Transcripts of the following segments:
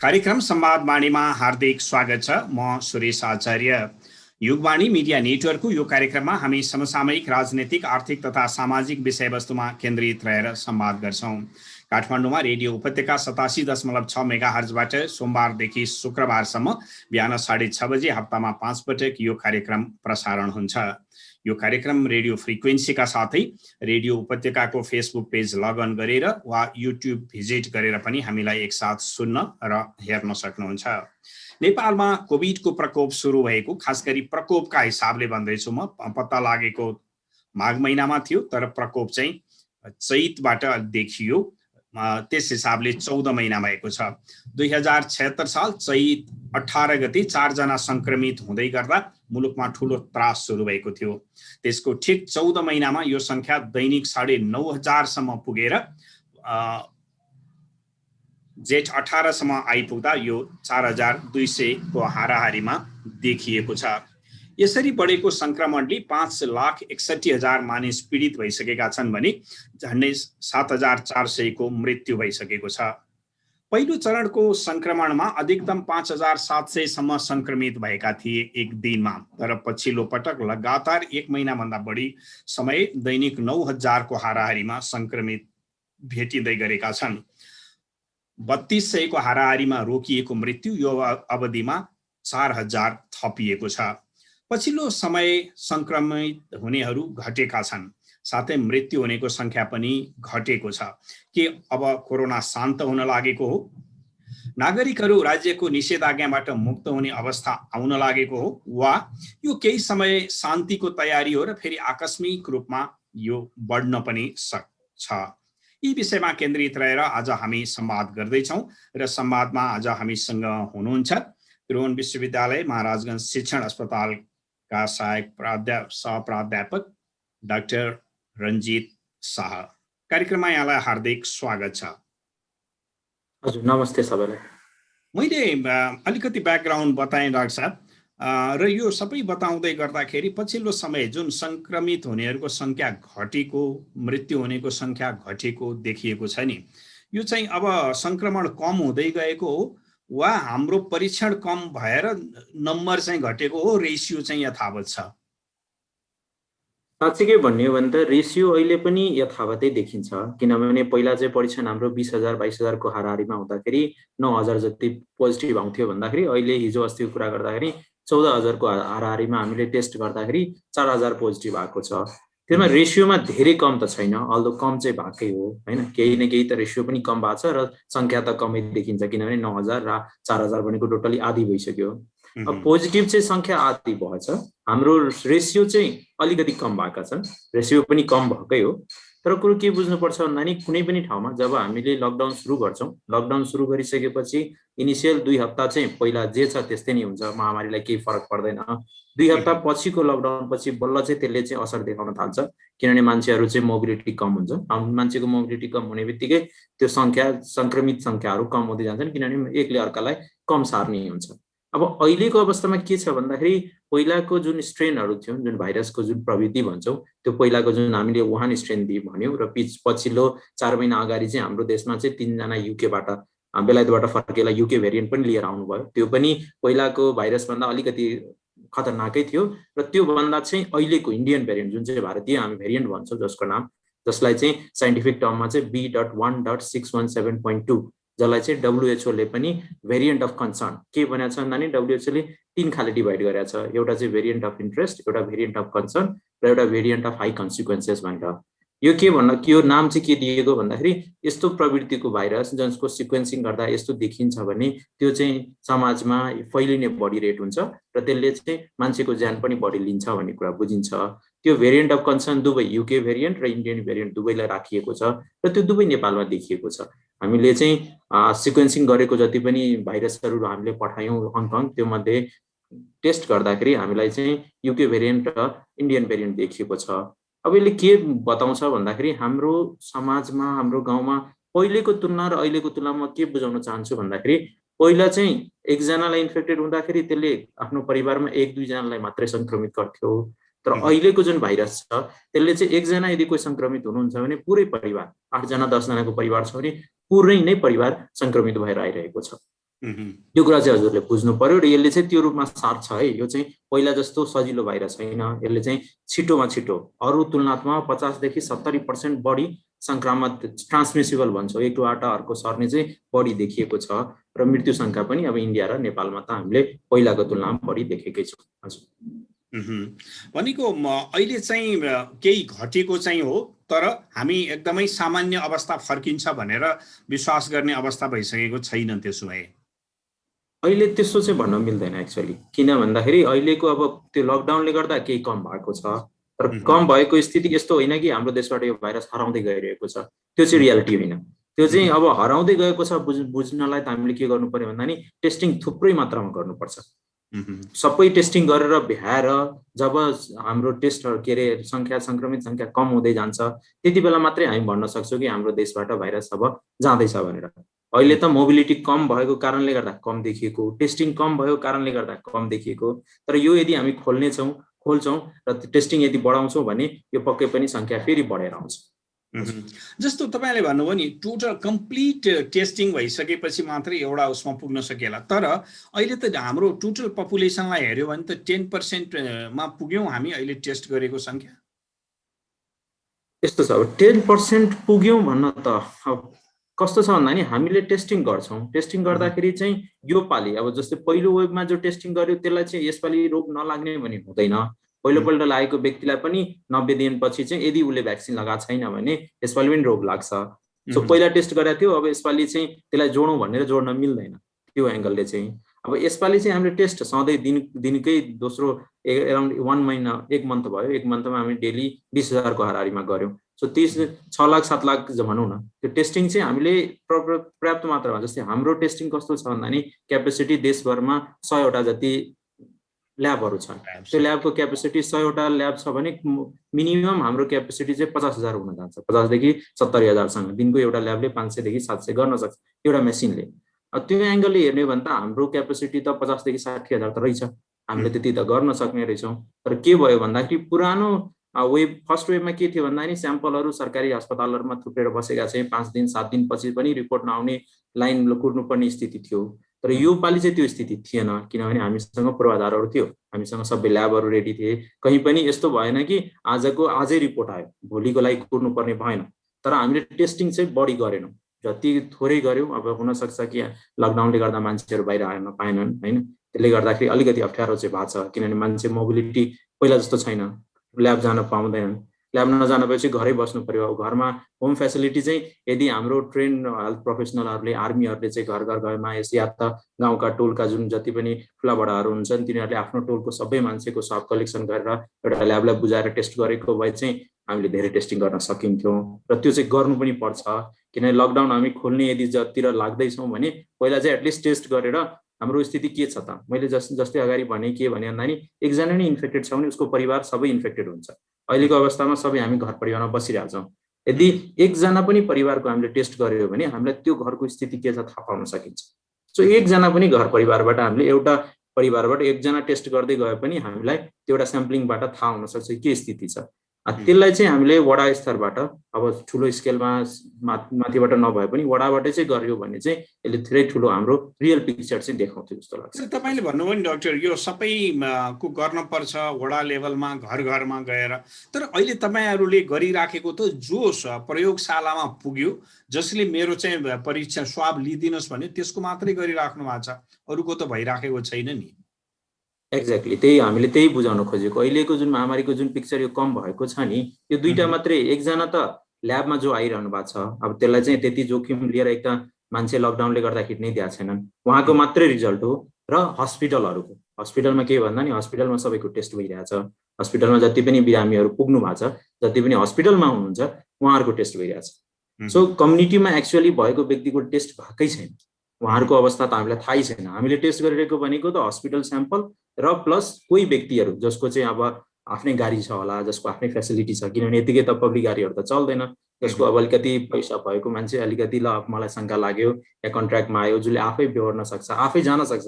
कार्यक्रम संवादवाणीमा हार्दिक स्वागत छ। म सुरेश आचार्य। युगवाणी मिडिया नेटवर्कको यो कार्यक्रममा हामी समसामयिक राजनीतिक आर्थिक तथा सामाजिक विषयवस्तुमा केन्द्रित रहेर संवाद गर्छौं। काठमाडौँमा रेडियो उपत्यका 87.6 मेगाहर्जबाट सोमबारदेखि शुक्रबारसम्म बिहान 6:30 बजे हप्तामा 5 पटक यो कार्यक्रम प्रसारण हुन्छ। यो कार्यक्रम रेडियो फ्रिक्वेन्सीका साथै रेडियो उपत्यकाको फेसबुक पेज लगअन गरेर वा युट्युब भिजिट गरेर पनि हामीलाई एकसाथ सुन्न र हेर्न सक्नुहुन्छ। नेपालमा कोभिडको प्रकोप सुरु भएको, खास गरी प्रकोपका हिसाबले भन्दैछु म, पत्ता लागेको माघ महिनामा थियो, तर प्रकोप चाहिँ चैतबाट देखियो। त्यस हिसाबले 14 महिना भएको छ। 2076 साल चैत 18 गते 4 जना संक्रमित हुँदै गर्दा मुलुकमा ठूलो त्रास सुरु भएको थियो। त्यसको ठिक 14 महिनामा यो संख्या दैनिक 9,500 सम्म पुगेर जेठ 18 सम्म आइपुग्दा यो 4,200 को हाराहारीमा देखिएको छ। यसरी बढेको संक्रमणले 5,61,000 मानिस पीडित भइसकेका छन् भने झन्डै 7,400 को मृत्यु भइसकेको छ। पहिलो चरणको संक्रमणमा अधिकतम 5,700 सम्म संक्रमित भएका थिए एक दिनमा, तर पछिल्लो पटक लगातार 1 महिनाभन्दा बढी समय दैनिक 9,000 को हाराहारीमा संक्रमित भेटिँदै गरेका छन्। 3,200 को हाराहारीमा रोकिएको मृत्यु यो अवधिमा 4,000 थपिएको छ। पछिल्लो समय संक्रमित हुनेहरू घटेका छन्, साथै मृत्यु हुनेको संख्या पनि घटेको छ। के अब कोरोना शान्त हुन लागेको हो? नागरिकहरू राज्यको निषेधाज्ञाबाट मुक्त हुने अवस्था आउन लागेको हो, वा यो केही समय शान्तिको तयारी हो र फेरि आकस्मिक रूपमा यो बढ्न पनि सक्छ? यी विषयमा केन्द्रित रहेर आज हामी संवाद गर्दैछौँ र संवादमा आज हामीसँग हुनुहुन्छ त्रिभुवन विश्वविद्यालय महाराजगञ्ज शिक्षण अस्पतालका सहायक सहप्राध्यापक डाक्टर रञ्जित शाह। कार्यक्रममा यहाँलाई हार्दिक स्वागत छ। हजुर, नमस्ते सबैलाई। मैले अलिकति ब्याकग्राउन्ड बताएँ डाक्टर साहब, र यो सबै बताउँदै गर्दाखेरि पछिल्लो समय जुन संक्रमित हुनेहरूको संख्या घटेको, मृत्यु हुनेको संख्या घटेको देखिएको छ नि, यो चाहिँ अब संक्रमण कम हुँदै गएको हो वा हाम्रो परीक्षण कम भएर नम्बर चाहिँ घटेको हो, रेसियो चाहिँ यथावत छ? साँच्चै भन्ने हो भने त रेसियो अहिले पनि यथावतै देखिन्छ, किनभने पहिला चाहिँ परीक्षण हाम्रो 20,000 22,000 को हाराहारीमा हुँदाखेरि 9,000 जति पोजिटिभ आउँथ्यो भन्दाखेरि अहिले हिजो अस्तिको कुरा गर्दाखेरि 14,000 को हाराहारीमा हामीले टेस्ट गर्दाखेरि 4,000 पोजिटिभ आएको छ। त्यसमा रेसियोमा धेरै कम त छैन, अल्दो कम चाहिँ भएकै हो हैन, केही न केही त रेसियो पनि कम भएको छ र संख्या त कमै देखिन्छ, किनभने 9,000 र 4,000 भनेको टोटली आधी भइसक्यो। अब पोजिटिभ चाहिँ संख्या आधी भएछ, हाम्रो रेसियो चाहिँ अलिकति कम भएका छन्, रेसियो पनि कम भएकै हो। तर कुरो के बुझ्नुपर्छ भन्दा नि कुनै पनि ठाउँमा जब हामीले लकडाउन सुरु गर्छौं, लकडाउन सुरु गरिसकेपछि इनिसियल 2 हप्ता चाहिँ पहिला जे छ त्यस्तै नै हुन्छ, महामारीलाई केही फरक पर्दैन। 2 हप्ता पछिको लकडाउन पछि बल्ल चाहिँ त्यसले चाहिँ असर देखाउन थाल्छ, किनभने मान्छेहरू चाहिँ मोबिलिटी कम हुन्छ। मान्छेको मोबिलिटी कम हुने बित्तिकै त्यो संख्या, संक्रमित संख्याहरू कम हुँदै जान्छन्, किनभने एकले अर्कालाई कम सार्ने हुन्छ। अब अहिलेको अवस्थामा के छ भन्दाखेरि पहिलाको जुन स्ट्रेनहरू थियो, जुन भाइरसको जुन प्रवृत्ति भन्छौँ, त्यो पहिलाको जुन हामीले वुहान स्ट्रेन भन्यौँ र पछिल्लो 4 महिना अगाडि चाहिँ हाम्रो देशमा चाहिँ 3 जना युकेबाट, बेलायतबाट फर्केला युके भेरिएन्ट पनि लिएर आउनुभयो। त्यो पनि पहिलाको भाइरसभन्दा अलिकति खतरनाकै थियो र त्यो भन्दा चाहिँ अहिलेको इन्डियन भेरिएन्ट जुन चाहिँ भारतीय हामी भेरिएन्ट भन्छौँ, जसको नाम, जसलाई चाहिँ साइन्टिफिक टर्ममा चाहिँ B.1.617.2, जसलाई चाहिँ WHO ले पनि भेरिएन्ट अफ कन्सर्न के भनेको छ भन्दा WHO ले 3 खाले डिभाइड गरेको छ। एउटा चाहिँ भेरिएन्ट अफ इन्ट्रेस्ट, एउटा भेरिएन्ट अफ कन्सर्न र एउटा भेरिएन्ट अफ हाई कन्सिक्वेन्सेस भनेर। यो के भन्न, यो नाम चाहिँ के दिएको भन्दाखेरि यस्तो प्रवृत्तिको भाइरस जसको सिक्वेन्सिङ गर्दा यस्तो देखिन्छ भने त्यो चाहिँ समाजमा फैलिने बढी रेट हुन्छ र त्यसले चाहिँ मान्छेको ज्यान पनि बढी लिन्छ भन्ने कुरा बुझिन्छ। त्यो भेरिएन्ट अफ कन्सर्न दुवै युके भेरिएन्ट र इन्डियन भेरिएन्ट दुवैलाई राखिएको छ र त्यो दुवै नेपालमा देखिएको छ। हामीले चाहिँ सिक्वेन्सिङ गरेको जति पनि भाइरसहरू हामीले पठायौँ हङकङ, त्यो मध्ये टेस्ट गर्दाखेरि हामीलाई चाहिँ युके भेरिएन्ट र इन्डियन भेरिएन्ट देखिएको छ। अब यसले के बताउँछ भन्दाखेरि हाम्रो समाजमा, हाम्रो गाउँमा पहिलेको तुलना र अहिलेको तुलनामा के बुझाउन चाहन्छु भन्दाखेरि पहिला चाहिँ एकजनालाई इन्फेक्टेड हुँदाखेरि त्यसले आफ्नो परिवारमा 1-2 जनालाई मात्रै संक्रमित गर्थ्यो, तर अहिलेको जुन भाइरस छ त्यसले चाहिँ एकजना यदि कोही संक्रमित हुनुहुन्छ भने पुरै परिवार, 8 जना 10 जनाको परिवार छ भने पुरै नै परिवार संक्रमित भएर आइरहेको छ। त्यो कुरा चाहिँ हजुरले बुझ्नु पर्यो र यसले चाहिँ त्यो रूपमा सार्छ है। यो चाहिँ पहिला जस्तो सजिलो भाइरस छैन। यसले चाहिँ छिटोमा छिटो अरू तुलनात्मक 50 देखि 70% बढी संक्रामक ट्रान्समिसिबल भन्छौँ, एकबाट अर्को सर्ने चाहिँ बढी देखिएको छ र मृत्यु संख्या पनि अब इन्डिया र नेपालमा त हामीले पहिलाको तुलनामा बढी देखेकै छौँ। हजुर भनेको अहिले चाहिँ केही घटेको चाहिँ हो, तर हामी एकदमै सामान्य अवस्था फर्किन्छ भनेर विश्वास गर्ने अवस्था भइसकेको छैन। त्यसो भए अहिले त्यस्तो चाहिँ भन्न मिल्दैन एक्चुअली, किन भन्दाखेरि अहिलेको अब त्यो लकडाउनले गर्दा केही कम भएको छ, तर कम भएको स्थिति यस्तो होइन कि हाम्रो देशबाट यो भाइरस हराउँदै गइरहेको छ। त्यो चाहिँ रियालिटी होइन। त्यो चाहिँ अब हराउँदै गएको छ बुझ्नलाई त हामीले के गर्नु पर्यो भन्दा नि टेस्टिङ थुप्रै मात्रामा गर्नुपर्छ। सबै टेस्टिङ गरेर भ्याएर जब हाम्रो टेस्टहरू के अरे संक्रमित संख्या कम हुँदै जान्छ त्यति बेला मात्रै हामी भन्न सक्छौँ कि हाम्रो देशबाट भाइरस अब जाँदैछ भनेर। अहिले त मोबिलिटी कम भएको कारणले गर्दा कम देखिएको, टेस्टिङ कम भएको कारणले गर्दा कम देखिएको, तर यो यदि हामी खोल्छौँ र टेस्टिङ यदि बढाउँछौँ भने यो पक्कै पनि संख्या फेरि बढेर आउँछ। जस्तो तपाईँले भन्नुभयो नि टोटल कम्प्लिट टेस्टिङ भइसकेपछि मात्रै एउटा उसमा पुग्न सकेला, तर अहिले त हाम्रो टोटल पपुलेसनलाई हेऱ्यो भने त 10%मा पुग्यौँ हामी अहिले टेस्ट गरेको संख्या। यस्तो छ, अब 10% पुग्यौँ भन्न त अब कस्तो छ भन्दा नि हामीले टेस्टिङ गर्छौँ, टेस्टिङ गर्दाखेरि चाहिँ यो पालि अब जस्तै पहिलो वेभमा जो टेस्टिङ गर्यो त्यसलाई चाहिँ यसपालि रोग नलाग्ने भन्ने हुँदैन। पहिलोपल्ट लागेको व्यक्तिलाई पनि 90 दिनपछि चाहिँ यदि उसले भ्याक्सिन लगाएको छैन भने यसपालि पनि रोग लाग्छ। सो पहिला टेस्ट गरेको थियो, अब यसपालि चाहिँ त्यसलाई जोडौँ भनेर जोड्न मिल्दैन त्यो एङ्गलले चाहिँ। अब यसपालि चाहिँ हामीले टेस्ट सधैँ दिनकै दोस्रो एराउन्ड 1 महिना 1 मन्थ भयो, 1 मन्थमा हामी डेली 20,000 को हाराहारीमा गऱ्यौँ। सो 6 लाख 7 लाख भनौँ न, त्यो टेस्टिङ चाहिँ हामीले पर्याप्त मात्रामा, जस्तै हाम्रो टेस्टिङ कस्तो छ भन्दा नि क्यापेसिटी देशभरमा 100वटा जति ल्याबहरू छ। त्यो ल्याबको क्यापेसिटी 100वटा ल्याब छ भने मिनिमम हाम्रो क्यापेसिटी चाहिँ 50,000 हुन जान्छ, 50 देखि 70,000सँग दिनको एउटा ल्याबले 500 देखि 700 गर्न सक्छ एउटा मेसिनले। त्यो एङ्गलले हेर्ने भने त हाम्रो क्यापेसिटी त 50 देखि 60,000 त रहेछ, हामीले त्यति त गर्न सक्ने रहेछौँ। तर के भयो भन्दाखेरि पुरानो फर्स्ट वेभमा के थियो भन्दा नि स्याम्पलहरू सरकारी अस्पतालहरूमा थुप्रेर बसेका चाहिँ 5 दिन 7 दिन पछि पनि रिपोर्ट नआउने लाइन कुर्नुपर्ने स्थिति थियो। तर यो पालि चाहिँ त्यो स्थिति थिएन, किनभने हामीसँग पूर्वाधारहरू थियो, हामीसँग सबै ल्याबहरू रेडी थिए। कहीँ पनि यस्तो भएन कि आजै रिपोर्ट आयो भोलिको लागि कुर्नुपर्ने भएन। तर हामीले टेस्टिङ चाहिँ बढी गरेनौँ, जति थोरै गऱ्यौँ। अब हुनसक्छ कि लकडाउनले गर्दा मान्छेहरू बाहिर आउन पाएनन् होइन, त्यसले गर्दाखेरि अलिकति अप्ठ्यारो चाहिँ भएको छ, किनभने मान्छे मोबिलिटी पहिला जस्तो छैन, ल्याब जान पाउँदैनन्। ल्याब नजान पछि घरै बस्नु पर्यो। घरमा होम फेसिलिटी चाहिँ यदि हाम्रो ट्रेन हेल्थ प्रोफेसनलहरूले आर्मीहरूले चाहिँ घर घर गएमा या त गाउँका टोलका जुन जति पनि ठुला बडाहरू हुन्छन् तिनीहरूले आफ्नो टोलको सबै मान्छेको सब कलेक्सन गरेर एउटा ल्याबलाई बुझाएर टेस्ट गरेको भए चाहिँ हामीले धेरै टेस्टिङ गर्न सकिन्थ्यौँ। र त्यो चाहिँ गर्नु पनि पर्छ, किनभने लकडाउन हामी खोल्ने यदि जतिर लाग्दैछौँ भने पहिला चाहिँ एटलिस्ट टेस्ट गरेर हाम्रो स्थिति के छ त। मैले जस्तै अगाडि भने के भने भन्दा नि एकजना नै इन्फेक्टेड छ भने उसको परिवार सबै इन्फेक्टेड हुन्छ। अहिलेको अवस्थामा सबै हामी घर परिवारमा बसिरहेछौँ। यदि एकजना पनि परिवारको हामीले टेस्ट गर्यो भने हामीलाई त्यो घरको स्थिति के छ थाहा पाउन सकिन्छ। सो एकजना पनि घर परिवारबाट हामीले एउटा परिवारबाट एकजना टेस्ट गर्दै गए पनि हामीलाई त्यो एउटा स्याम्पलिङबाट थाहा हुन सक्छ के स्थिति छ। त्यसलाई चाहिँ हामीले वडा स्तरबाट अब ठुलो स्केलमा माथिबाट नभए पनि वडाबाटै चाहिँ गर्यो भने चाहिँ यसले धेरै ठुलो हाम्रो रियल पिक्चर चाहिँ देखाउँथ्यो जस्तो लाग्छ। तपाईँले भन्नुभयो नि डाक्टर, यो सबैको गर्नुपर्छ वडा लेभलमा घर घरमा गएर, तर अहिले तपाईँहरूले गरिराखेको त जोस प्रयोगशालामा पुग्यो, जसले मेरो चाहिँ परीक्षा स्वाब लिइदिनुहोस् भने त्यसको मात्रै गरिराख्नु भएको छ, अरूको त भइराखेको छैन नि। एक्ज्याक्टली त्यही हामीले त्यही बुझाउन खोजेको। अहिलेको जुन महामारीको जुन पिक्चर यो कम भएको छ नि, यो दुईटा मात्रै, एकजना त ल्याबमा जो आइरहनु भएको छ अब त्यसलाई चाहिँ त्यति जोखिम लिएर एक त मान्छे लकडाउनले गर्दा हिँड्नै दिएको छैनन्, उहाँको मात्रै रिजल्ट हो। र हस्पिटलहरूको, हस्पिटलमा के भन्दा नि हस्पिटलमा सबैको टेस्ट भइरहेछ, हस्पिटलमा जति पनि बिरामीहरू पुग्नु भएको छ, जति पनि हस्पिटलमा हुनुहुन्छ उहाँहरूको टेस्ट भइरहेछ। सो कम्युनिटीमा एक्चुअली भएको व्यक्तिको टेस्ट भएकै छैन, उहाँहरूको अवस्था त हामीलाई थाहै छैन। हामीले टेस्ट गरिरहेको भनेको त हस्पिटल स्याम्पल र प्लस कोही व्यक्तिहरू जसको चाहिँ अब आफ्नै गाडी छ होला, जसको आफ्नै फेसिलिटी छ, किनभने यतिकै त पब्लिक गाडीहरू त चल्दैन, जसको अब अलिकति पैसा भएको मान्छे अलिकति ल मलाई शङ्का लाग्यो या कन्ट्र्याक्टमा आयो, जसले आफै बेहोर्न सक्छ, आफै जान सक्छ।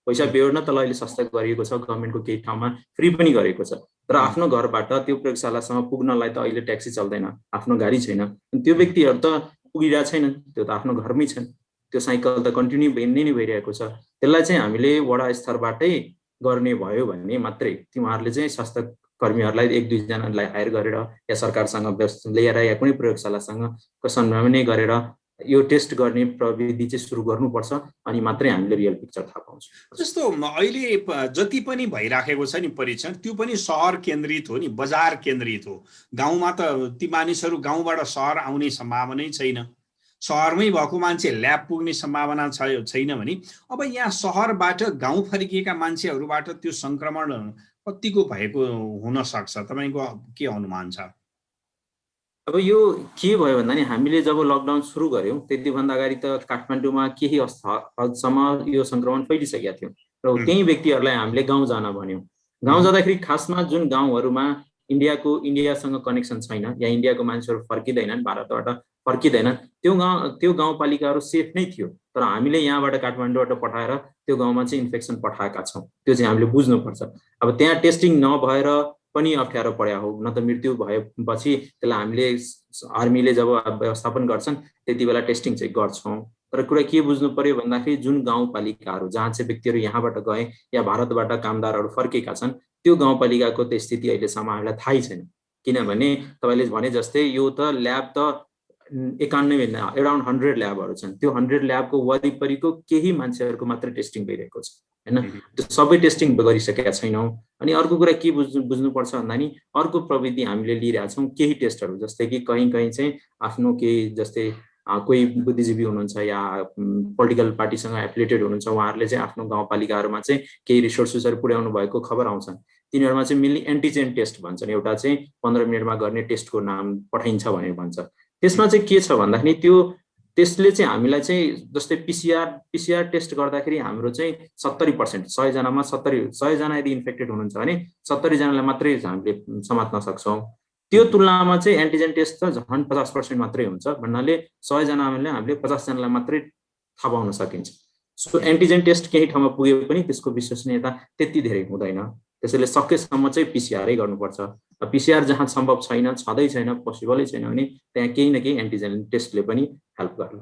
पैसा बेहोर्न त अहिले सस्ता गरिएको छ, गभर्मेन्टको केही ठाउँमा फ्री पनि गरेको छ, तर आफ्नो घरबाट त्यो प्रयोगशालासम्म पुग्नलाई त अहिले ट्याक्सी चल्दैन, आफ्नो गाडी छैन, त्यो व्यक्तिहरू त पुगिरहेको छैनन्, त्यो त आफ्नो घरमै छन्। त्यो साइकल त कन्टिन्यू नै भइरहेको छ। त्यसलाई चाहिँ हामीले वडा स्तरबाटै गर्ने भयो भने मात्रै उहाँहरूले चाहिँ स्वास्थ्य कर्मीहरूलाई 1-2 जनालाई हायर गरेर या सरकारसँग लिएर या कुनै प्रयोगशालासँग समन्वय गरेर यो टेस्ट गर्ने प्रविधि चाहिँ सुरु गर्नुपर्छ, अनि मात्रै हामीले रियल पिक्चर थाहा पाउँछौँ। जस्तो अहिले जति पनि भइराखेको छ नि परीक्षण, त्यो पनि सहर केन्द्रित हो नि, बजार केन्द्रित हो। गाउँमा त ती मानिसहरू गाउँबाट सहर आउने सम्भावनै छैन, सहरमै भएको मान्छे ल्याब पुग्ने सम्भावना छैन भने अब यहाँ सहरबाट गाउँ फर्किएका मान्छेहरूबाट त्यो संक्रमण कतिको भएको हुन सक्छ, तपाईँको के अनुमान छ? अब यो के भयो भन्दा नि हामीले जब लकडाउन सुरु गर्यौं त्यतिभन्दा अगाडि त काठमाडौँमा केही हदसम्म यो संक्रमण फैलिसकेका थियो र त्यही व्यक्तिहरूलाई हामीले गाउँ जान भन्यौं। गाउँ जाँदाखेरि खासमा जुन गाउँहरूमा इन्डियासँग कनेक्सन छैन या इन्डियाको मान्छेहरू फर्किँदैनन्, भारतबाट फर्किँदैनन्, त्यो गाउँपालिकाहरू सेफ नै थियो। तर हामीले यहाँबाट काठमाडौँबाट पठाएर त्यो गाउँमा चाहिँ इन्फेक्सन पठाएका छौँ, त्यो चाहिँ हामीले बुझ्नुपर्छ। अब त्यहाँ टेस्टिङ नभएर पनि अप्ठ्यारो पर्या हो, न त मृत्यु भएपछि त्यसलाई हामीले आर्मीले जब व्यवस्थापन गर्छन् त्यति बेला टेस्टिङ चाहिँ गर्छौँ। तर कुरा के बुझ्नु पर्यो भन्दाखेरि जुन गाउँपालिकाहरू जहाँ चाहिँ व्यक्तिहरू यहाँबाट गए या भारतबाट कामदारहरू फर्केका छन् त्यो गाउँपालिकाको त स्थिति अहिलेसम्म हामीलाई थाहै छैन। किनभने तपाईँले भने जस्तै यो त ल्याब त 91 अराउन्ड 100 ल्याबहरू छन्, त्यो 100 ल्याबको वरिपरिको केही मान्छेहरूको मात्र टेस्टिङ भइरहेको छ हैन, त्यो सबै टेस्टिङ गरिसकेका छैनौँ। अनि अर्को कुरा के बुझ्नुपर्छ भन्दा नि अर्को प्रविधि हामीले लिइरहेछौँ, केही टेस्टहरू जस्तै कि कहीँ चाहिँ आफ्नो केही जस्तै कोही बुद्धिजीवी हुनुहुन्छ या पोलिटिकल पार्टीसँग एफिलिएटेड हुनुहुन्छ, उहाँहरूले चाहिँ आफ्नो गाउँपालिकाहरूमा चाहिँ केही रिसोर्सेसहरू पुर्याउनु भएको खबर आउँछन्। तिनीहरूमा चाहिँ मेनली एन्टिजेन टेस्ट भन्छन्, एउटा चाहिँ 15 मिनटमा गर्ने टेस्टको नाम पठाइन्छ भनेर भन्छ। त्यसमा चाहिँ के छ भन्दाखेरि त्यो टेस्टले चाहिँ हामीलाई चाहिँ जस्तै पिसिआर टेस्ट गर्दाखेरि हाम्रो चाहिँ 70%, 100 जनामा 100 जना यदि इन्फेक्टेड हुनुहुन्छ भने 70 जनालाई मात्रै हामीले समात्न सक्छौँ। त्यो तुलनामा चाहिँ एन्टिजेन टेस्ट त झन् 50% मात्रै हुन्छ भन्नाले 100 जनाले हामीले 50 जनालाई मात्रै थाहा पाउन सकिन्छ। सो एन्टिजेन टेस्ट केही ठाउँमा पुगे पनि त्यसको विश्वसनीयता त्यति धेरै हुँदैन, त्यसैले सकेसम्म चाहिँ पिसिआरै गर्नुपर्छ। पिसिआर जहाँ सम्भव छैन, छँदै छैन, पोसिबलै छैन भने त्यहाँ केही न केही एन्टिजेन टेस्टले पनि हेल्प गर्ला।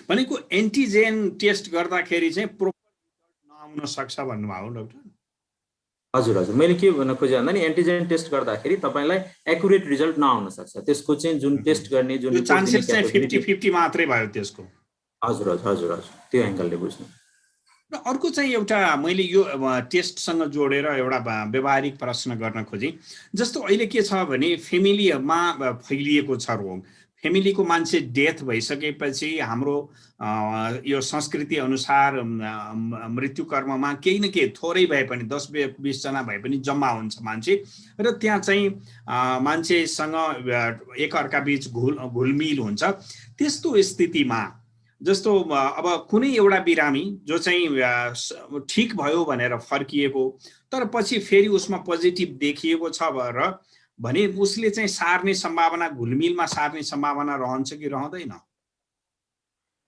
भनेको एन्टिजेन टेस्ट गर्दाखेरि चाहिँ प्रोपर रिजल्ट नआउन सक्छ भन्नुभयो डाक्टर? हजुर हजुर, मैले के भन्न खोजेँ भन्दा नि एन्टिजेन टेस्ट गर्दाखेरि तपाईँलाई एक्युरेट रिजल्ट नआउन सक्छ, त्यसको चाहिँ जुन टेस्ट गर्ने जुन चान्सेस चाहिँ 50-50 मात्रै भयो त्यसको। हजुर हजुर हजुर हजुर, त्यो एंगलले बुझ्नु। र अर्को चाहिँ एउटा मैले यो टेस्टसँग जोडेर एउटा व्यवहारिक प्रश्न गर्न खोजेँ। जस्तो अहिले के छ भने फेमिलीमा फैलिएको छ रोग, फेमिलीको मान्छे डेथ भइसकेपछि हाम्रो यो संस्कृति अनुसार मृत्यु कर्ममा केही न केही थोरै भए पनि 10-20 जना भए पनि जम्मा हुन्छ मान्छे, र त्यहाँ चाहिँ मान्छेसँग एकअर्का बीच घुलमिल हुन्छ। त्यस्तो स्थितिमा जस्तो अब कुनै एउटा बिरामी जो चाहिँ ठीक भयो भनेर फर्किएको तर पछि फेरि उसमा पोजिटिभ देखिएको छ भने उसले चाहिँ सार्ने सम्भावना, घुलमिलमा सार्ने सम्भावना रहन्छ कि रहँदैन?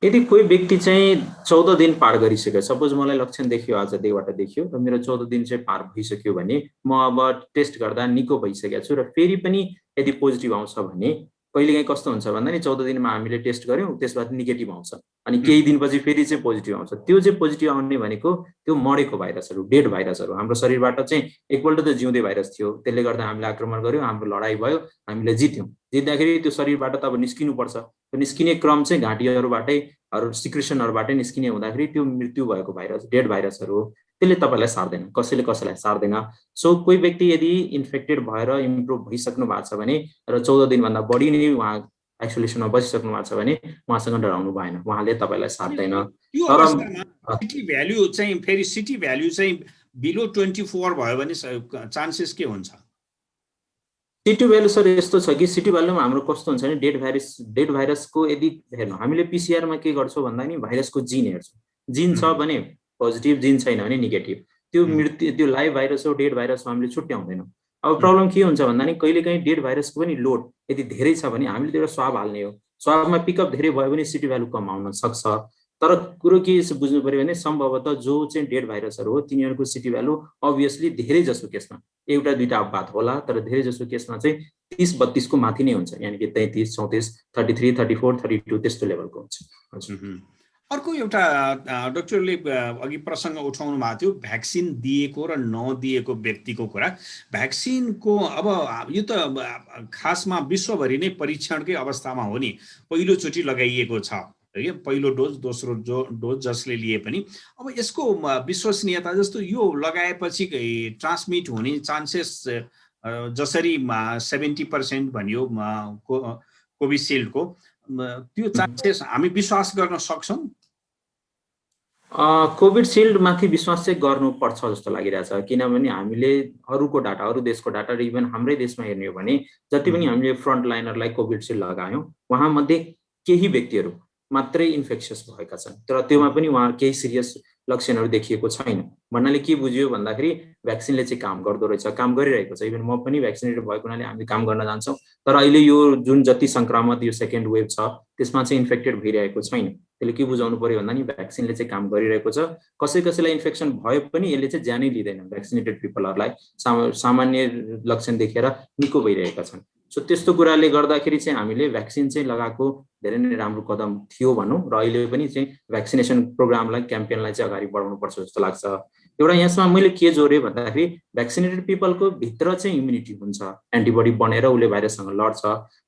यदि कोही व्यक्ति चाहिँ 14 दिन पार गरिसक्यो, सपोज मलाई लक्षण देखियो आज देखबाट देखियो र मेरो 14 दिन चाहिँ पार भइसक्यो भने म अब टेस्ट गर्दा निको भइसकेको छु र फेरि पनि यदि पोजिटिभ आउँछ भने कहिलेकाहीँ कस्तो हुन्छ भन्दा नि 14 दिनमा हामीले टेस्ट गर्यौं, त्यसबाट नेगेटिभ आउँछ अनि केही दिनपछि फेरि चाहिँ पोजिटिभ आउँछ। त्यो चाहिँ पोजिटिभ आउने भनेको त्यो मरेको भाइरसहरू, डेड भाइरसहरू, हाम्रो शरीरबाट चाहिँ एकपल्ट त जिउँदै भाइरस थियो, त्यसले गर्दा हामीले आक्रमण गर्यौं, हाम्रो लडाई भयो, हामीले जित्यौं। जित्दाखेरि त्यो शरीरबाट त अब निस्किनु पर्छ, त्यो निस्किने क्रम चाहिँ घाँटीहरूबाटै सिक्रेसनहरूबाटै निस्किने हुँदाखेरि त्यो मृत्यु भएको भाइरस, डेड भाइरसहरू हो, त्यसले तपाईलाई सार्दैन, कसैले कसैलाई सार्दैन। सो कोही व्यक्ति यदि इन्फेक्टेड भएर इम्प्रुभ भइसक्नु भएको छ भने र 14 दिनभन्दा बढी नै उहाँ आइसोलेसनमा बसिसक्नु भएको छ भने उहाँसँग डराउनु भएन, उहाँले तपाईलाई सार्दैन। तर सिटी भ्यालु चाहिँ फेरि सिटी भ्यालु चाहिँ बिलो 24 भयो भने चान्सेस के हुन्छ? सिटी भ्यालु सर यस्तो छ कि सिटी भ्यालुमा हाम्रो कस्तो हुन्छ भने डेड भाइरसको यदि हेर्नु हामीले पिसिआरमा के गर्छौँ भन्दा नि भाइरसको जिन हेर्छौँ, जिन छ भने पोजिटिभ, जिन छैन भने नेगेटिभ। त्यो मृत्यु त्यो लाइभ भाइरस हो, डेड भाइरस हो, हामीले छुट्याउँदैनौँ। अब प्रब्लम के हुन्छ भन्दा नि कहिलेकाहीँ डेड भाइरसको पनि लोड यदि धेरै छ भने हामीले एउटा स्वाब हाल्ने हो, स्वाबमा पिकअप धेरै भयो भने सिटी भ्यालु कम आउन सक्छ। तर कुरो के बुझ्नु पर्यो भने सम्भवतः जो चाहिँ डेड भाइरसहरू हो तिनीहरूको सिटी भ्यालु अभियसली धेरै जसो केसमा एउटा दुईटा अपवाद होला, तर धेरै जसो केसमा चाहिँ 30-32 को माथि नै हुन्छ, यानि कि 33, 34, 33, 34, 32 त्यस्तो लेभलको हुन्छ। अर्को एउटा डाक्टरले अघि प्रसङ्ग उठाउनु भएको थियो भ्याक्सिन दिएको र नदिएको व्यक्तिको कुरा। भ्याक्सिनको अब यो त खासमा विश्वभरि नै परीक्षणकै अवस्थामा हो नि, पहिलोचोटि लगाइएको छ है, पहिलो डोज दोस्रो डोज जसले लिए पनि। अब यसको विश्वसनीयता जस्तो यो लगाएपछि ट्रान्समिट हुने चान्सेस जसरी 70% भनियो कोभिसिल्डको, त्यो चान्सेस हामी विश्वास गर्न सक्छौँ? कोभिडसिल्ड माथि विश्वास चाहिँ गर्नुपर्छ जस्तो लागिरहेछ, किनभने हामीले अरूको डाटा, अरू देशको डाटा र इभन हाम्रै देशमा हेर्ने हो भने जति पनि हामीले फ्रन्ट लाइनरलाई कोभिडसिल्ड लगायौँ उहाँ मध्ये केही व्यक्तिहरू मात्रै इन्फेक्सियस भएका छन्, तर त्योमा पनि उहाँ केही सिरियस लक्षणहरू देखिएको छैन। भन्नाले के बुझ्यो भन्दाखेरि भ्याक्सिनले चाहिँ काम गर्दो रहेछ, काम गरिरहेको छ। इभन म पनि भ्याक्सिनेटेड भएको हुनाले हामी काम गर्न जान्छौँ, तर अहिले यो जुन जति सङ्क्रमण यो सेकेन्ड वेभ छ त्यसमा चाहिँ इन्फेक्टेड भइरहेको छैन। त्यसले के बुझाउनु पर्यो भन्दा नि भ्याक्सिनले चाहिँ काम गरिरहेको छ। कसैलाई इन्फेक्सन भए पनि यसले चाहिँ ज्यानै लिँदैन, भ्याक्सिनेटेड पिपलहरूलाई सामान्य लक्षण देखेर निको भइरहेका छन्। सो त्यस्तो कुराले गर्दाखेरि चाहिँ हामीले भ्याक्सिन चाहिँ लगाएको धेरै नै राम्रो कदम थियो भनौँ, र अहिले पनि चाहिँ भ्याक्सिनेसन प्रोग्रामलाई क्याम्पेनलाई चाहिँ अगाडि बढाउनुपर्छ जस्तो लाग्छ। एउटा यसमा मैले के जोडेँ भन्दाखेरि भ्याक्सिनेटेड पिपलको भित्र चाहिँ इम्युनिटी हुन्छ, एन्टिबडी बनेर उसले भाइरससँग लड्छ,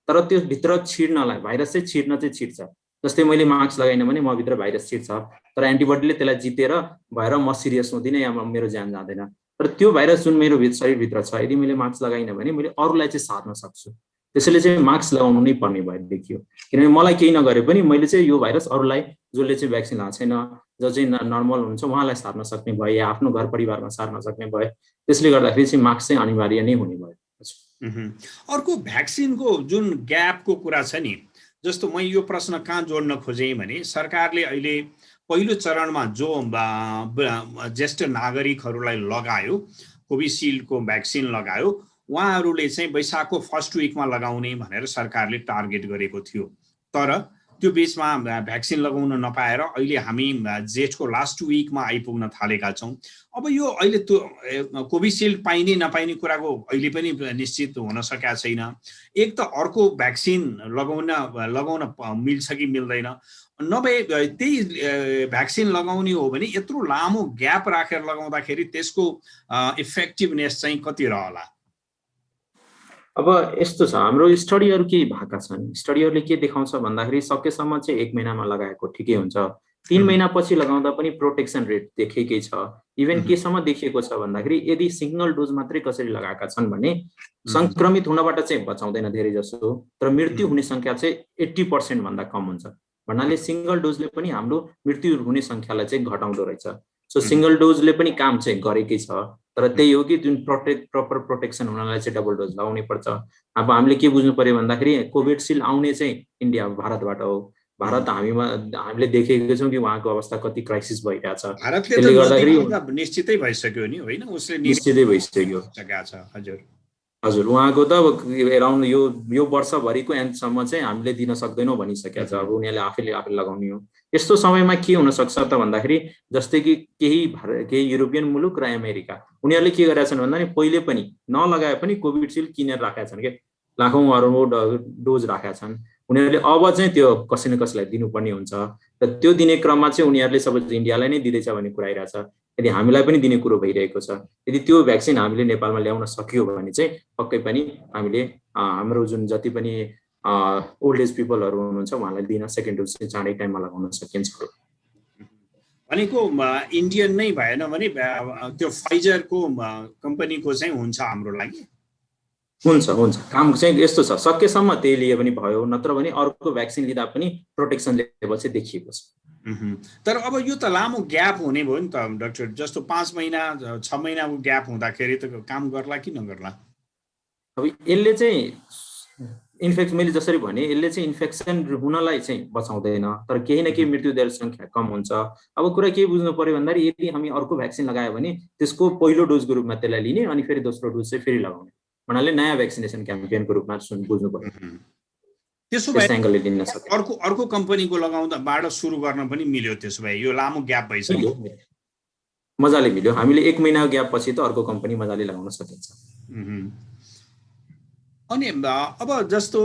तर त्यो भित्र छिर्नलाई भाइरस चाहिँ छिर्छ। जस्तै मैले मास्क लगाइन भने म भित्र भाइरस छिर्छ, तर एन्टिबडीले त्यसलाई जितेर भएर म सिरियस हुँदिनँ या मेरो ज्यान जाँदैन। तर त्यो भाइरस जुन मेरो शरीरभित्र छ, यदि मैले मास्क लगाइन भने मैले अरूलाई चाहिँ सार्न सक्छु। त्यसैले चाहिँ मास्क लगाउनु नै पर्ने भयो देखियो, किनभने मलाई केही नगरे पनि मैले चाहिँ यो भाइरस अरूलाई जसले चाहिँ भ्याक्सिन लगाएको छैन, जो चाहिँ नर्मल हुन्छ उहाँलाई सार्न सक्ने भयो या आफ्नो घर परिवारमा सार्न सक्ने भयो। त्यसले गर्दाखेरि चाहिँ मास्क चाहिँ अनिवार्य नै हुने भयो। अर्को भ्याक्सिनको जुन ग्यापको कुरा छ नि, जस्तो म यो प्रश्न कहाँ जोड्न खोजेँ भने सरकारले अहिले पहिलो चरणमा जो ज्येष्ठ नागरिकहरूलाई लगायो कोभिसिल्डको भ्याक्सिन लगायो, उहाँहरूले चाहिँ वैशाखको फर्स्ट विकमा लगाउने भनेर सरकारले टार्गेट गरेको थियो। तर त्यो बिचमा भ्याक्सिन लगाउन नपाएर अहिले हामी जेठको लास्ट विकमा आइपुग्न थालेका छौँ। अब यो अहिले त्यो कोभिसिल्ड पाइने नपाइने कुराको अहिले पनि निश्चित हुन सकेका छैन। एक त अर्को भ्याक्सिन लगाउन मिल्छ कि मिल्दैन, नभए त्यही भ्याक्सिन लगाउने हो भने यत्रो लामो ग्याप राखेर लगाउँदाखेरि त्यसको इफेक्टिभनेस चाहिँ कति रहला? अब यस्तो छ, हाम्रो स्टडीहरू केही भएका छन्। स्टडीहरूले के देखाउँछ भन्दाखेरि सकेसम्म चाहिँ 1 महिनामा लगाएको ठिकै हुन्छ। 3 महिनापछि लगाउँदा पनि प्रोटेक्सन रेट देखेकै छ। इभन केसम्म देखिएको छ भन्दाखेरि यदि सिङ्गल डोज मात्रै कसरी लगाएका छन् भने सङ्क्रमित हुनबाट चाहिँ बचाउँदैन धेरै जसो, तर मृत्यु हुने सङ्ख्या चाहिँ 80% भन्दा कम हुन्छ। भन्नाले सिङ्गल डोजले पनि हाम्रो मृत्यु हुने सङ्ख्यालाई चाहिँ घटाउँदो रहेछ। सो सिङ्गल डोजले पनि काम चाहिँ गरेकै छ, तर त्यही हो कि जुन प्रपर प्रोटेक्सन हुनलाई चाहिँ डबल डोज लगाउनै पर्छ। अब हामीले के बुझ्नु पर्यो भन्दाखेरि कोभिडसिल्ड आउने चाहिँ इन्डिया भारतबाट हो। भारत हामीले देखेको छौँ कि उहाँको अवस्था कति क्राइसिस भइरहेछ। त्यसले गर्दाखेरि निश्चितै भइसक्यो नि, होइन? उसले निश्चितै भइसक्यो। हजुर, उहाँको त अब एराउन्ड यो वर्षभरिको एन्डसम्म चाहिँ हामीले दिन सक्दैनौँ भनिसकेको छ। अब उनीहरूले आफैले लगाउने हो। यस्तो समयमा के हुनसक्छ त भन्दाखेरि जस्तै कि केही युरोपियन मुलुक र अमेरिका, उनीहरूले के गरेका छन् भन्दा पहिले पनि नलगाए पनि कोभिडसिल्ड किनेर राखेका छन् कि लाखौँ अरबौँ डोज राखेका छन्। उनीहरूले अब चाहिँ त्यो कसै न कसैलाई दिनुपर्ने हुन्छ, र त्यो दिने क्रममा चाहिँ उनीहरूले सबै इन्डियालाई नै दिँदैछ भन्ने कुरा आइरहेछ। यदि हामीलाई पनि दिने कुरो भइरहेको छ, यदि त्यो भ्याक्सिन हामीले नेपालमा ल्याउन सक्यो भने चाहिँ पक्कै पनि हामीले हाम्रो जुन जति पनि ओल्ड एज पिपलहरू हुनुहुन्छ उहाँलाई दिन सेकेन्ड डोज चाहिँ चाँडै टाइममा लगाउन सकिन्छ। भनेको इन्डियन नै भएन भने त्यो फाइजरको कम्पनीको चाहिँ हुन्छ हाम्रो लागि? हुन्छ। काम चाहिँ यस्तो छ, सकेसम्म त्यही लिए पनि भयो, नत्र भने अर्को भ्याक्सिन लिँदा पनि प्रोटेक्सन लेभल चाहिँ देखिएको छ। तर अब यो त लामो ग्याप हुने भयो नि त डाक्टर, जस्तो 5 महिना 6 महिनाको ग्याप हुँदाखेरि त काम गर्ला कि नगर्ला? अब यसले चाहिँ मैले जसरी भने यसले चाहिँ इन्फेक्सन हुनलाई चाहिँ बचाउँदैन, तर केही न केही मृत्युदर सङ्ख्या कम हुन्छ। अब कुरा के बुझ्नु पर्यो भन्दाखेरि यदि हामी अर्को भ्याक्सिन लगायो भने त्यसको पहिलो डोजको रूपमा त्यसलाई लिने अनि फेरि दोस्रो डोज चाहिँ फेरि लगाउने, भन्नाले नयाँ भ्याक्सिनेसन क्याम्पेनको रूपमा बुझ्नु पर्यो। त्यसो भए अर्को कम्पनीको लगाउँदाबाट सुरु गर्न पनि मिल्यो। त्यसो भए यो लामो ग्याप भइसक्यो, मजाले मिल्यो। हामीले 1 महिना ग्याप पछि त अर्को कम्पनी मजाले लगाउन सकिन्छ। अनि अब जस्तो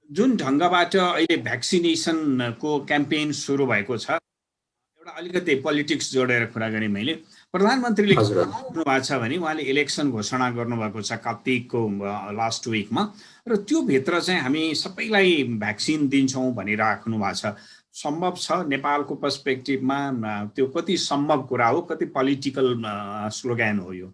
जुन ढङ्गबाट अहिले भ्याक्सिनेसनको क्याम्पेन सुरु भएको छ, एउटा अलिकति पोलिटिक्स जोडेर कुरा गरेँ मैले, प्रधानमन्त्रीले के गर्नुभएको छ भने उहाँले इलेक्सन घोषणा गर्नुभएको छ कार्तिकको लास्ट विकमा, र त्यो भित्र चाहिँ हामी सबैलाई भ्याक्सिन दिन्छौँ भनिराख्नु भएको छ। सम्भव छ नेपालको पर्सपेक्टिभमा त्यो कति सम्भव कुरा हो, कति पोलिटिकल स्लोगन हो यो?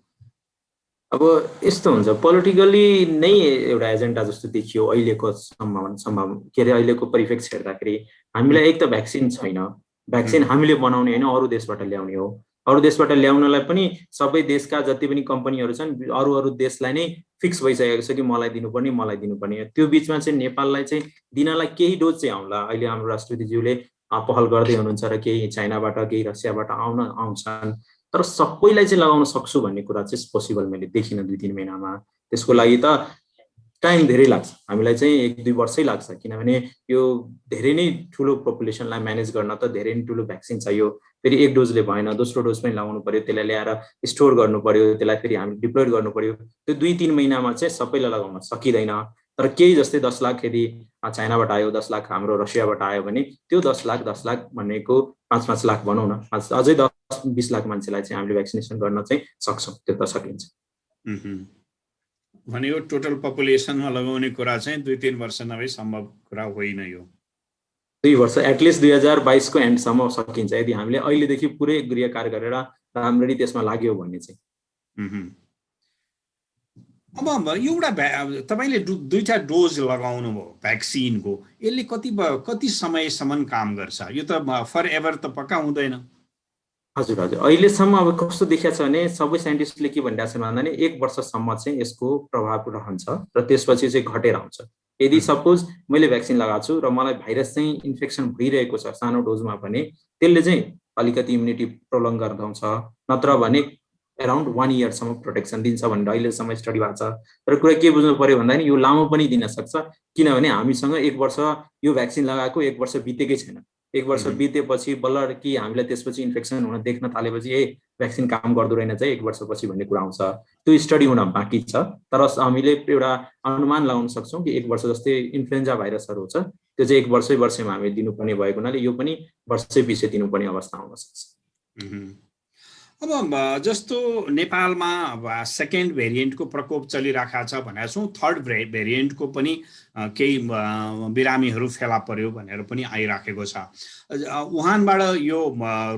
अब यस्तो हुन्छ, पोलिटिकली नै एउटा एजेन्डा जस्तो देखियो अहिलेको के अरे अहिलेको परिप्रेक्ष्य हेर्दाखेरि। हामीलाई एक त भ्याक्सिन छैन, भ्याक्सिन हामीले बनाउने होइन, अरू देशबाट ल्याउने हो। अरू देशबाट ल्याउनलाई पनि सबै देशका जति पनि कम्पनीहरू छन् अरू देशलाई नै फिक्स भइसकेको छ कि मलाई दिनुपर्ने। त्यो बिचमा चाहिँ नेपाललाई चाहिँ दिनलाई केही डोज चाहिँ आउला। अहिले हाम्रो राष्ट्रपतिज्यूले पहल गर्दै हुनुहुन्छ र केही चाइनाबाट केही रसियाबाट आउँछन्, तर सबैलाई चाहिँ लगाउन सक्छु भन्ने कुरा चाहिँ पोसिबल मैले देखिनँ 2-3 महिनामा। त्यसको लागि त टाइम धेरै लाग्छ, हामीलाई चाहिँ 1-2 वर्षै लाग्छ, किनभने यो धेरै नै ठुलो पपुलेसनलाई म्यानेज गर्न त धेरै नै ठुलो भ्याक्सिन चाहियो। फेरि एक डोजले भएन, दोस्रो डोज पनि लगाउनु पर्यो, त्यसलाई ल्याएर स्टोर गर्नु पर्यो, त्यसलाई फेरि हामी डिप्लोय गर्नु पर्यो। त्यो 2-3 महिनामा चाहिँ सबैलाई लगाउन सकिँदैन। तर केही जस्तै 10 लाख यदि चाइनाबाट आयो, 10 लाख हाम्रो रसियाबाट आयो भने त्यो 10 लाख भनेको 5-5 लाख भनौँ न, अझै 10-20 लाख मान्छेलाई चाहिँ हामीले भ्याक्सिनेसन गर्न चाहिँ सक्छौँ। त्यो त सकिन्छ। भनेको टोटल पपुलेसनमा लगाउने कुरा चाहिँ 2-3 वर्ष नभई सम्भव कुरा होइन यो। 2 वर्ष एटलिस्ट 2022 को एन्डसम्म सकिन्छ यदि हामीले अहिलेदेखि पुरै गृह कार्य गरेर राम्ररी त्यसमा लाग्यो भने चाहिँ। अब एउटा तपाईले 2टा डोज लगाउनु भयो भ्याक्सिनको, यसले कति समयसम्म काम गर्छ? यो त फर एभर त पक्का हुँदैन। हजुर, अहिलेसम्म अब कस्तो देखिएको छ भने सबै साइन्टिस्टले के भनिरहेको छन् भन्दा नि 1 वर्षसम्म चाहिँ यसको प्रभाव रहन्छ र त्यसपछि चाहिँ घटेर आउँछ। यदि सपोज मैले भ्याक्सिन लगाएको छु र मलाई भाइरस चाहिँ इन्फेक्सन भइरहेको छ सानो डोजमा भने त्यसले चाहिँ अलिकति इम्युनिटी प्रोलङ गर्दाउँछ, नत्र भने अराउन्ड 1 इयरसम्म प्रोटेक्सन दिन्छ भनेर अहिलेसम्म स्टडी भएको छ। तर कुरा के बुझ्नु पर्यो भन्दा नि यो लामो पनि दिन सक्छ, किनभने हामीसँग 1 वर्ष यो भ्याक्सिन लगाएको 1 वर्ष बितेकै छैन। 1 वर्ष बितेपछि बल्ल कि हामीलाई त्यसपछि इन्फेक्सन हुन देख्न थालेपछि भ्याक्सिन काम गर्दो रहेन चाहिँ 1 वर्षपछि भन्ने कुरा आउँछ। त्यो स्टडी हुन बाँकी छ, तर हामीले एउटा अनुमान लगाउन सक्छौँ कि 1 वर्ष जस्तै इन्फ्लुएन्जा भाइरसहरू छ त्यो चाहिँ 1 वर्षैमा हामीले दिनुपर्ने भएको हुनाले यो पनि वर्षै पछि दिनुपर्ने अवस्था आउन सक्छ। अब जस्तो नेपालमा अब सेकेन्ड भेरिएन्टको प्रकोप चलिरहेको छ भनेको छौँ, थर्ड भेरिएन्टको पनि केही बिरामीहरू फेला पर्यो भनेर पनि आइराखेको छ। वुहानबाट यो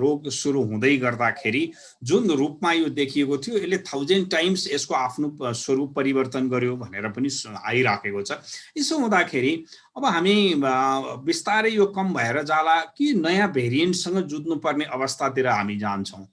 रोग सुरु हुँदै गर्दाखेरि जुन रूपमा यो देखिएको थियो यसले 1000 टाइम्स यसको आफ्नो स्वरूप परिवर्तन गर्यो भनेर पनि आइराखेको छ। यसो हुँदाखेरि अब हामी बिस्तारै यो कम भएर जाला कि नयाँ भेरिएन्टसँग जुझ्नुपर्ने अवस्थातिर हामी जान्छौँ?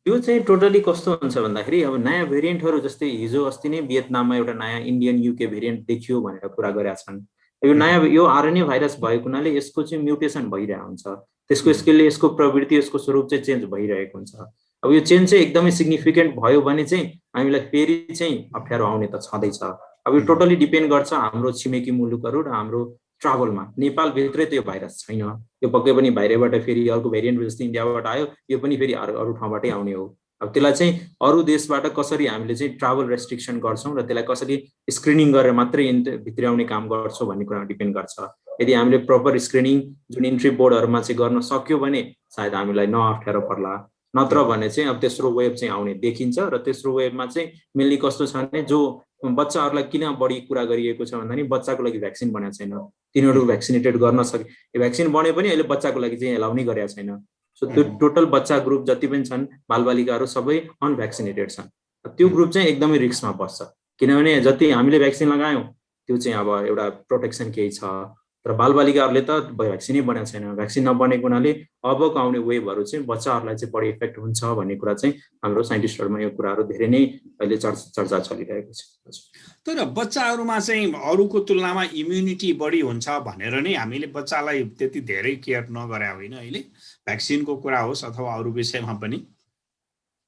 यो चाहिँ टोटली कस्तो हुन्छ भन्दाखेरि अब नयाँ भेरिएन्टहरू जस्तै हिजो अस्ति नै भियतनाममा एउटा नयाँ इन्डियन युके भेरिएन्ट देखियो भनेर कुरा गरेका छन्। यो नयाँ यो आरएनए भाइरस भएको हुनाले यसको चाहिँ म्युटेसन भइरहेको हुन्छ, त्यसको स्केलले यसको प्रवृत्ति यसको स्वरूप चाहिँ चेन्ज भइरहेको हुन्छ। अब यो चेन्ज चाहिँ एकदमै सिग्निफिकेन्ट भयो भने चाहिँ हामीलाई फेरि चाहिँ अप्ठ्यारो आउने त छँदैछ। अब यो टोटली डिपेन्ड गर्छ हाम्रो छिमेकी मुलुकहरू र हाम्रो ट्राभलमा। नेपालभित्रै त्यो भाइरस छैन, यो पक्कै पनि बाहिरबाट फेरि अर्को भेरिएन्ट जस्तै इन्डियाबाट आयो, यो पनि फेरि अरू ठाउँबाटै आउने हो। अब त्यसलाई चाहिँ अरू देशबाट कसरी हामीले चाहिँ ट्राभल रेस्ट्रिक्सन गर्छौँ र त्यसलाई कसरी स्क्रिनिङ गरेर मात्रै भित्र्याउने काम गर्छौँ भन्ने कुरामा डिपेन्ड गर्छ। यदि हामीले प्रपर स्क्रिनिङ जुन इन्ट्री बोर्डहरूमा चाहिँ गर्न सक्यो भने सायद हामीलाई नअप्ठ्यारो पर्ला, नत्र भने चाहिँ अब तेस्रो वेभ चाहिँ आउने देखिन्छ। र तेस्रो वेभमा चाहिँ मेनली कस्तो छ भने जो बच्चाहरूलाई किन बढी कुरा गरिएको छ भन्दा नि बच्चाको लागि भ्याक्सिन बनेको छैन, तिनीहरू भ्याक्सिनेटेड गर्न सके, भ्याक्सिन बने पनि अहिले बच्चाको लागि चाहिँ एलाउ नै गरेको छैन। सो त्यो टोटल बच्चा ग्रुप जति पनि छन् बालबालिकाहरू सबै अनभ्याक्सिनेटेड छन्। त्यो ग्रुप चाहिँ एकदमै रिस्कमा बस्छ, किनभने जति हामीले भ्याक्सिन लगायौँ त्यो चाहिँ अब एउटा प्रोटेक्सन केही छ, तर बालबालिकाहरूले त भ्याक्सिनै बनेको छैन। भ्याक्सिन नबनेको हुनाले अबको आउने वेभहरू चाहिँ बच्चाहरूलाई चाहिँ बढी इफेक्ट हुन्छ भन्ने कुरा चाहिँ हाम्रो साइन्टिस्टहरूमा यो कुराहरू धेरै नै अहिले चर्चा चलिरहेको छ। तर बच्चाहरूमा चाहिँ अरूको तुलनामा इम्युनिटी बढी हुन्छ भनेर नै हामीले बच्चालाई त्यति धेरै केयर नगरे होइन अहिले, भ्याक्सिनको कुरा होस् अथवा अरू विषयमा पनि?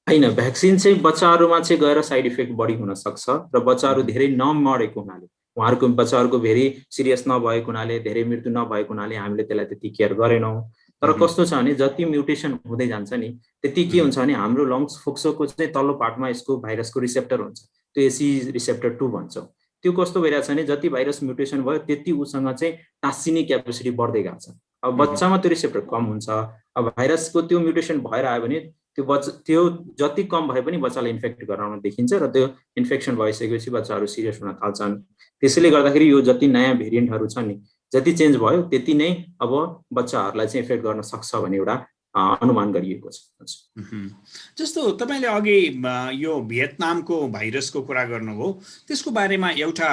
होइन, भ्याक्सिन चाहिँ बच्चाहरूमा चाहिँ गएर साइड इफेक्ट बढी हुन सक्छ र बच्चाहरू धेरै नमरेको हुनाले, उहाँहरूको बच्चाहरूको भेरी सिरियस नभएको हुनाले, धेरै मृत्यु नभएको हुनाले हामीले त्यसलाई त्यति केयर गरेनौँ। तर कस्तो छ भने जति म्युटेसन हुँदै जान्छ नि त्यति के हुन्छ भने हाम्रो लङ्स फोक्सोको चाहिँ तल्लो पार्टमा यसको भाइरसको रिसेप्टर हुन्छ, त्यो एसी रिसेप्टर 2 भन्छौँ। त्यो कस्तो भइरहेछ भने जति भाइरस म्युटेसन भयो त्यति उसँग चाहिँ टाँसिने क्यापेसिटी बढ्दै गएको छ। अब बच्चामा त्यो रिसेप्टर कम हुन्छ, अब भाइरसको त्यो म्युटेसन भएर आयो भने त्यो जति कम भए पनि बच्चालाई इन्फेक्ट गराउन देखिन्छ र त्यो इन्फेक्सन भइसकेपछि बच्चाहरू सिरियस हुन थाल्छन्। त्यसैले गर्दाखेरि यो जति नयाँ भेरिएन्टहरू छन् नि, जति चेन्ज भयो त्यति नै अब बच्चाहरूलाई चाहिँ इफेक्ट गर्न सक्छ भन्ने एउटा अनुमान गरिएको छ। जस्तो तपाईले अघि यो भियतनामको भाइरसको कुरा गर्नुभयो, त्यसको बारेमा एउटा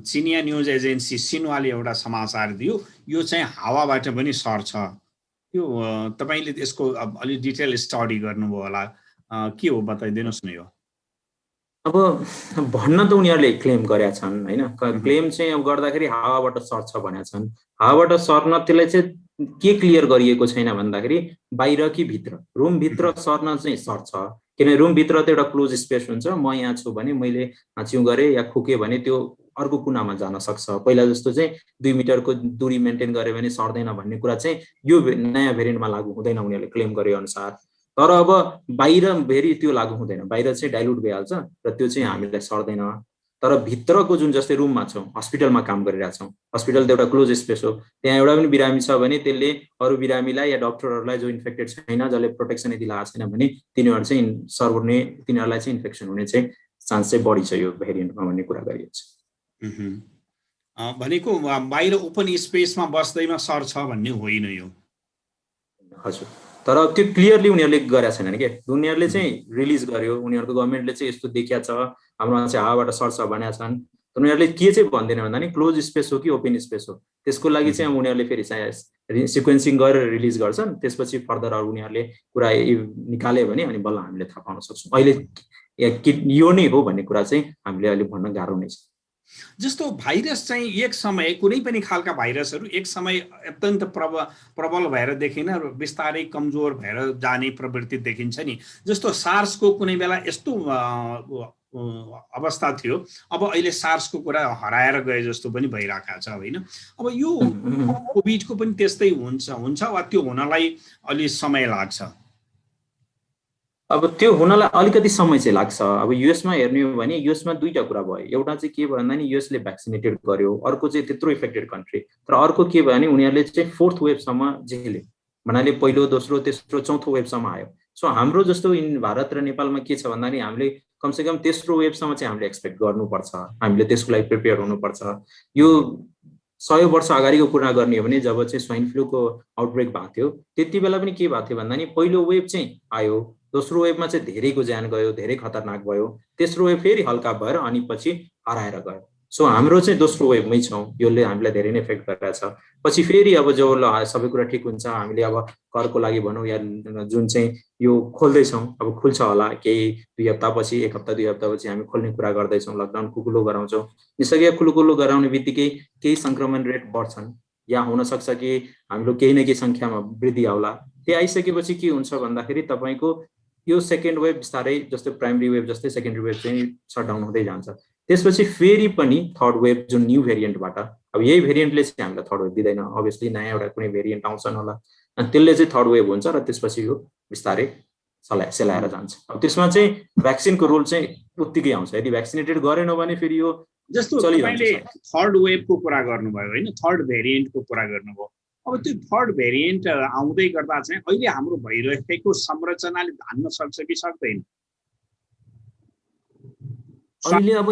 चिनिया न्युज एजेन्सी सिन्वाले एउटा समाचार दियो, यो चाहिँ हावाबाट पनि सर्छ। यो तपाईले त्यसको अलि डिटेल स्टडी गर्नुभयो होला, के हो बताइदिनुस् न यो। अब भन्न त उनीहरूले क्लेम गरेका छन् हैन, क्लेम चाहिँ अब गर्दाखेरि हावाबाट सर्छ भनेका छन्। हावाबाट सर्न त्यसलाई चाहिँ के क्लियर गरिएको छैन भन्दाखेरि बाहिर कि भित्र, रुम भित्र सर्न चाहिँ सर्छ, किनभने रुम भित्र त एउटा क्लोज स्पेस हुन्छ। म यहाँ छु भने मैले हाच्छिउँ गरेँ या खुकेँ भने त्यो अर्को कुनामा जान सक्छ। पहिला जस्तो चाहिँ 2 मिटरको दूरी मेन्टेन गर्यो भने सर्दैन भन्ने कुरा चाहिँ यो नयाँ भेरिएन्टमा लागू हुँदैन उनीहरूले क्लेम गरे अनुसार। तर अब बाहिर फेरि त्यो लागू हुँदैन, बाहिर चाहिँ डाइल्युट भइहाल्छ र त्यो चाहिँ हामीलाई सर्दैन। तर भित्रको जुन जस्तै रुममा छौँ, हस्पिटलमा काम गरिरहेछौँ, हस्पिटल त एउटा क्लोज स्पेस हो, त्यहाँ एउटा पनि बिरामी छ भने त्यसले अरू बिरामीलाई या डक्टरहरूलाई जो इन्फेक्टेड छैन, जसले प्रोटेक्सन यदि लगाएको छैन भने तिनीहरू चाहिँ सर्ने, तिनीहरूलाई चाहिँ इन्फेक्सन हुने चाहिँ चान्स चाहिँ बढी छ यो भेरिएन्टमा भन्ने कुरा गरिएको छ। भनेको बाहिर ओपन स्पेसमा बस्दैमा सर्छ भन्ने होइन यो। हजुर, तर त्यो क्लियरली उनीहरूले गरेका छैनन् के, उनीहरूले चाहिँ रिलिज गर्यो, उनीहरूको गभर्मेन्टले चाहिँ यस्तो देखिया छ, हाम्रोमा चाहिँ हावाबाट सर्छ भनेका छन्। उनीहरूले के चाहिँ भन्दैन भन्दा नि क्लोज स्पेस हो कि ओपन स्पेस हो, त्यसको लागि चाहिँ उनीहरूले फेरि चाहिँ सिक्वेन्सिङ गरेर रिलिज गर्छन्। त्यसपछि फर्दर अरू उनीहरूले कुरा निकाल्यो भने अनि बल्ल हामीले थाहा पाउन सक्छौँ। अहिले यो नै हो भन्ने कुरा चाहिँ हामीले अहिले भन्न गाह्रो नै छ। जस्तो भाइरस चाहिँ एक समय, कुनै पनि खालका भाइरसहरू एक समय अत्यन्त प्रबल भएर देखिन र बिस्तारै कमजोर भएर जाने प्रवृत्ति देखिन्छ नि। जस्तो सार्सको कुनै बेला यस्तो अवस्था थियो, अब अहिले सार्सको कुरा हराएर गए जस्तो पनि भइरहेको छ होइन। अब यो कोभिडको पनि त्यस्तै हुन्छ वा त्यो हुनलाई अलि समय लाग्छ? अब त्यो हुनलाई अलिकति समय चाहिँ लाग्छ। अब युएसमा हेर्ने हो भने युएसमा दुईटा कुरा भयो, एउटा चाहिँ के भन्दा नि युएसले भ्याक्सिनेटेड गर्यो, अर्को चाहिँ त्यत्रो इफेक्टेड कन्ट्री। तर अर्को के भयो भने उनीहरूले चाहिँ 4th वेभसम्म झेल्यो, भन्नाले पहिलो, दोस्रो, तेस्रो, चौथो वेभसम्म आयो। सो हाम्रो जस्तो भारत र नेपालमा के छ भन्दा नि हामीले कमसेकम तेस्रो वेभसम्म चाहिँ हामीले एक्सपेक्ट गर्नुपर्छ, हामीले त्यसको लागि प्रिपेयर हुनुपर्छ। यो 100 वर्ष अगाडिको कुरा गर्ने हो भने जब चाहिँ स्वाइन फ्लूको आउटब्रेक भएको थियो त्यति बेला पनि के भएको थियो भन्दा नि पहिलो वेभ चाहिँ आयो, दोस्रो वेभमा चाहिँ धेरैको ज्यान गयो, धेरै खतरनाक भयो, तेस्रो वेभ फेरि हल्का भएर अनि पछि हराएर गयो। सो हाम्रो चाहिँ दोस्रो वेभमै छौँ, यसले हामीलाई धेरै नै इफेक्ट गरिरहेछ। पछि फेरि अब जो सबै कुरा ठिक हुन्छ, हामीले अब करको लागि भनौँ या जुन चाहिँ यो खोल्दैछौँ, अब खुल्छ होला केही 2 हप्तापछि, 1 हप्ता 2 हप्तापछि हामी खोल्ने कुरा गर्दैछौँ, लकडाउन खुकुलो गराउँछौँ। निसक्रिय खुकुलो गराउने बित्तिकै केही सङ्क्रमण रेट बढ्छन् या हुनसक्छ कि हाम्रो केही न केही सङ्ख्यामा वृद्धि आउला। त्यो आइसकेपछि के हुन्छ भन्दाखेरि तपाईँको यो सेकेन्ड वेभ बिस्तारै जस्तो प्राइमरी वेभ जस्तै सेकेन्डरी वेभ चाहिँ सटडाउन हुँदै जान्छ। त्यसपछि फेरि पनि थर्ड वेभ जुन न्यू भेरिएन्टबाट, अब यही भेरिएन्टले चाहिँ हामीलाई थर्ड वेभ दिँदैन, अभियसली नयाँ एउटा कुनै भेरिएन्ट आउँछन् होला अनि त्यसले चाहिँ थर्ड वेभ हुन्छ र त्यसपछि यो बिस्तारै सेलाएर जान्छ। अब त्यसमा चाहिँ भ्याक्सिनको रोल चाहिँ उत्तिकै आउँछ। यदि भ्याक्सिनेटेड गरेन भने फेरि यो जस्तो तपाईँले थर्ड वेभको कुरा गर्नुभयो होइन, थर्ड भेरिएन्टको कुरा गर्नुभयो। अब त्यो थर्ड भेरिएन्ट आउँदै गर्दा चाहिँ अहिले हाम्रो भइरहेको संरचनाले धान्न सक्छ कि सक्दैन? अहिले अब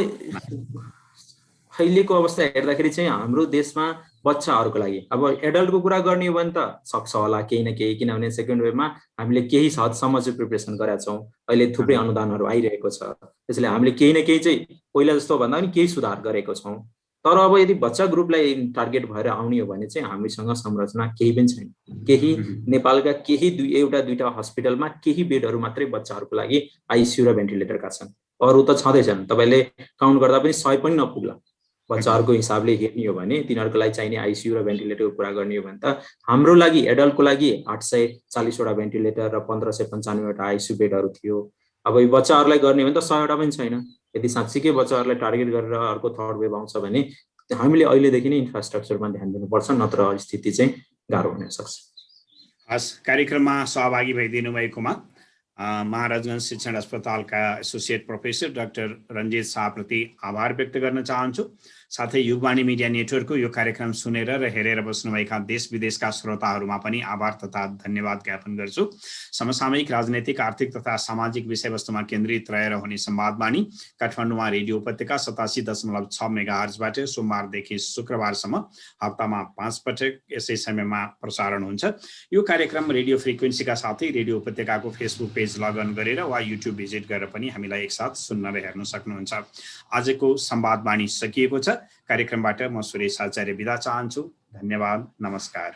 अहिलेको अवस्था हेर्दाखेरि चाहिँ हाम्रो देशमा बच्चाहरूको लागि, अब एडल्टको कुरा गर्ने हो भने त सक्छ होला केही न केही, किनभने सेकेन्ड वेभमा हामीले केही हदसम्म चाहिँ प्रिपरेसन गरेका छौँ, अहिले थुप्रै अनुदानहरू आइरहेको छ, त्यसैले हामीले केही न केही चाहिँ पहिला जस्तो भन्दा पनि केही सुधार गरेको छौँ। तर अब यदि बच्चा ग्रुपलाई टार्गेट भएर आउने हो भने चाहिँ हामीसँग संरचना केही पनि छैन। केही नेपालका केही 1-2 हस्पिटलमा केही बेडहरू मात्रै बच्चाहरूको लागि आइसियु र भेन्टिलेटरका छन्, अरू त छँदैछन्। तपाईँले काउन्ट गर्दा पनि 100 पनि नपुग्ला। बच्चाहरूको हिसाबले हेर्ने हो भने तिनीहरूको लागि चाहिने आइसियु र भेन्टिलेटरको कुरा गर्ने हो भने त हाम्रो लागि एडल्टको लागि 840वटा भेन्टिलेटर र 1595वटा आइसियु बेडहरू थियो। अब यो बच्चाहरूलाई गर्ने हो भने त 100वटा पनि छैन। यदि साँच्चीकै बच्चाहरूलाई टार्गेट गरेर अर्को थर्ड वेभ आउँछ भने हामीले अहिलेदेखि नै इन्फ्रास्ट्रक्चरमा ध्यान दिनुपर्छ, नत्र स्थिति चाहिँ गाह्रो हुन सक्छ। हस्, कार्यक्रममा सहभागी भइदिनु भएकोमा महाराजगञ्ज शिक्षण अस्पतालका एसोसिएट प्रोफेसर डाक्टर रञ्जित शाहप्रति आभार व्यक्त गर्न चाहन्छु। साथै युगवाणी मिडिया नेटवर्कको यो कार्यक्रम सुनेर र हेरेर बस्नुभएका देश विदेशका श्रोताहरूमा पनि आभार तथा धन्यवाद ज्ञापन गर्छु। समसामयिक राजनैतिक, आर्थिक तथा सामाजिक विषयवस्तुमा केन्द्रित रहेर हुने संवादवाणी काठमाडौँमा रेडियो उपत्यका 87.6 मेगाहर्जबाट सोमबारदेखि शुक्रबारसम्म हप्तामा 5 पटक यसै समयमा प्रसारण हुन्छ। यो कार्यक्रम रेडियो फ्रिक्वेन्सीका साथै रेडियो उपत्यकाको फेसबुक पेज लगइन गरेर वा युट्युब भिजिट गरेर पनि हामीलाई एकसाथ सुन्न र हेर्न सक्नुहुन्छ। आजको संवादवाणी सकिएको छ। कार्यक्रमबाट म सुरेश आचार्य बिदा चाहन्छु। धन्यवाद, नमस्कार।